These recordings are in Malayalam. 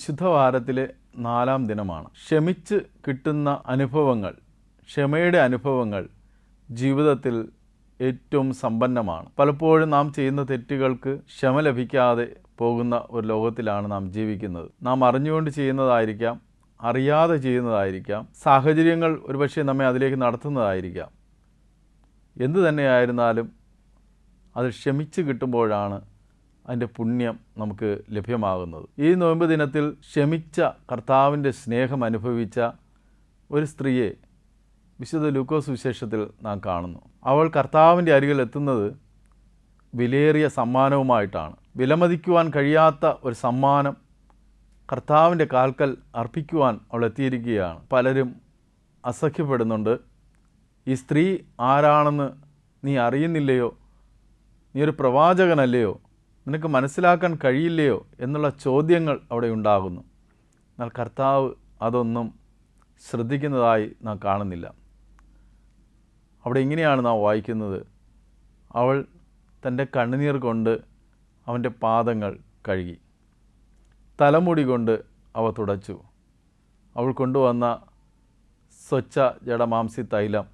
വിശുദ്ധ വാരത്തിലെ 4-ാം ദിനമാണ്. ക്ഷമിച്ച് കിട്ടുന്ന അനുഭവങ്ങൾ, ക്ഷമയുടെ അനുഭവങ്ങൾ ജീവിതത്തിൽ ഏറ്റവും സമ്പന്നമാണ്. പലപ്പോഴും നാം ചെയ്യുന്ന തെറ്റുകൾക്ക് ക്ഷമ ലഭിക്കാതെ പോകുന്ന ഒരു ലോകത്തിലാണ് നാം ജീവിക്കുന്നത്. നാം അറിഞ്ഞുകൊണ്ട് ചെയ്യുന്നതായിരിക്കാം, അറിയാതെ ചെയ്യുന്നതായിരിക്കാം, സാഹചര്യങ്ങൾ ഒരുപക്ഷെ നമ്മെ അതിലേക്ക് നടത്തുന്നതായിരിക്കാം. എന്തു തന്നെയായിരുന്നാലും അത് ക്ഷമിച്ച് കിട്ടുമ്പോഴാണ് അതിൻ്റെ പുണ്യം നമുക്ക് ലഭ്യമാകുന്നത്. ഈ നോയമ്പ് ദിനത്തിൽ ക്ഷമിച്ച കർത്താവിൻ്റെ സ്നേഹം അനുഭവിച്ച ഒരു സ്ത്രീയെ വിശുദ്ധ ലൂക്കോസ് സുവിശേഷത്തിൽ നാം കാണുന്നു. അവൾ കർത്താവിൻ്റെ അരികിൽ എത്തുന്നത് വിലയേറിയ സമ്മാനവുമായിട്ടാണ്. വിലമതിക്കുവാൻ കഴിയാത്ത ഒരു സമ്മാനം കർത്താവിൻ്റെ കാൽക്കൽ അർപ്പിക്കുവാൻ അവൾ എത്തിയിരിക്കുകയാണ്. പലരും അസഹ്യപ്പെടുന്നുണ്ട്. ഈ സ്ത്രീ ആരാണെന്ന് നീ അറിയുന്നില്ലയോ? നീ ഒരു പ്രവാചകനല്ലയോ? നിനക്ക് മനസ്സിലാക്കാൻ കഴിയില്ലയോ എന്നുള്ള ചോദ്യങ്ങൾ അവിടെ ഉണ്ടാകുന്നു. എന്നാൽ കർത്താവ് അതൊന്നും ശ്രദ്ധിക്കുന്നതായി നാം കാണുന്നില്ല. അവിടെ ഇങ്ങനെയാണ് നാം വായിക്കുന്നത്: അവൾ തൻ്റെ കണ്ണുനീർ കൊണ്ട് അവൻ്റെ പാദങ്ങൾ കഴുകി, തലമുടി കൊണ്ട് അവ തുടച്ചു. അവൾ കൊണ്ടുവന്ന സ്വച്ഛ ജഡമാംസി തൈലം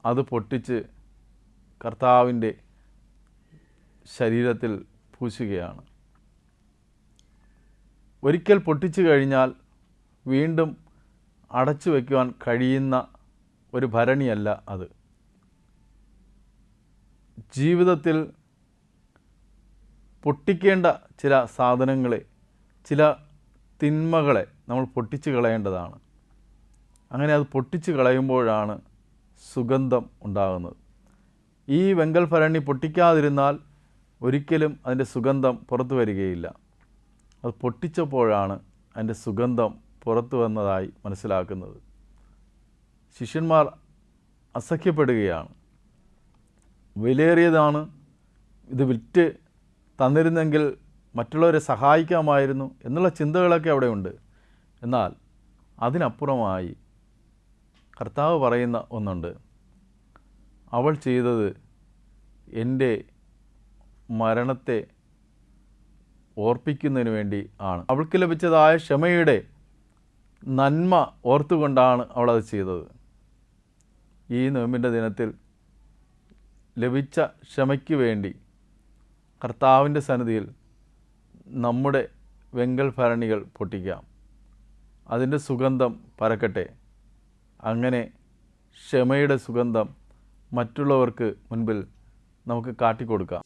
അത് പൊട്ടിച്ച് കർത്താവിൻ്റെ ശരീരത്തിൽ പൂശുകയാണ്. ഒരിക്കൽ പൊട്ടിച്ചു കഴിഞ്ഞാൽ വീണ്ടും അടച്ചു വയ്ക്കുവാൻ കഴിയുന്ന ഒരു ഭരണിയല്ല അത്. ജീവിതത്തിൽ പൊട്ടിക്കേണ്ട ചില സാധനങ്ങളെ, ചില തിന്മകളെ നമ്മൾ പൊട്ടിച്ചു കളയേണ്ടതാണ്. അങ്ങനെ അത് പൊട്ടിച്ചു കളയുമ്പോഴാണ് സുഗന്ധം ഉണ്ടാകുന്നത്. ഈ വെങ്കൽ ഭരണി പൊട്ടിക്കാതിരുന്നാൽ ഒരിക്കലും അതിൻ്റെ സുഗന്ധം പുറത്തു വരികയില്ല. അത് പൊട്ടിച്ചപ്പോഴാണ് അതിൻ്റെ സുഗന്ധം പുറത്തു വന്നതായി മനസ്സിലാക്കുന്നത്. ശിഷ്യന്മാർ അസഹ്യപ്പെടുകയാണ്. വിലയേറിയതാണ്, ഇത് വിറ്റ് തന്നിരുന്നെങ്കിൽ മറ്റുള്ളവരെ സഹായിക്കാമായിരുന്നു എന്നുള്ള ചിന്തകളൊക്കെ അവിടെ ഉണ്ട്. എന്നാൽ അതിനപ്പുറമായി കർത്താവ് പറയുന്ന ഒന്നുണ്ട്: അവൾ ചെയ്തത് എൻ്റെ മരണത്തെ ഓർപ്പിക്കുന്നതിന് വേണ്ടി ആണ്. അവൾക്ക് ലഭിച്ചതായ ക്ഷമയുടെ നന്മ ഓർത്തുകൊണ്ടാണ് അവളത് ചെയ്തത്. ഈ നോയമ്പിൻ്റെ ദിനത്തിൽ ലഭിച്ച ക്ഷമയ്ക്ക് വേണ്ടി കർത്താവിൻ്റെ സന്നിധിയിൽ നമ്മുടെ വെങ്കൽ ഭരണികൾ പൊട്ടിക്കാം. അതിൻ്റെ സുഗന്ധം പരക്കട്ടെ. അങ്ങനെ ക്ഷമയുടെ സുഗന്ധം മറ്റുള്ളവർക്ക് മുൻപിൽ നമുക്ക് കാട്ടിക്കൊടുക്കാം.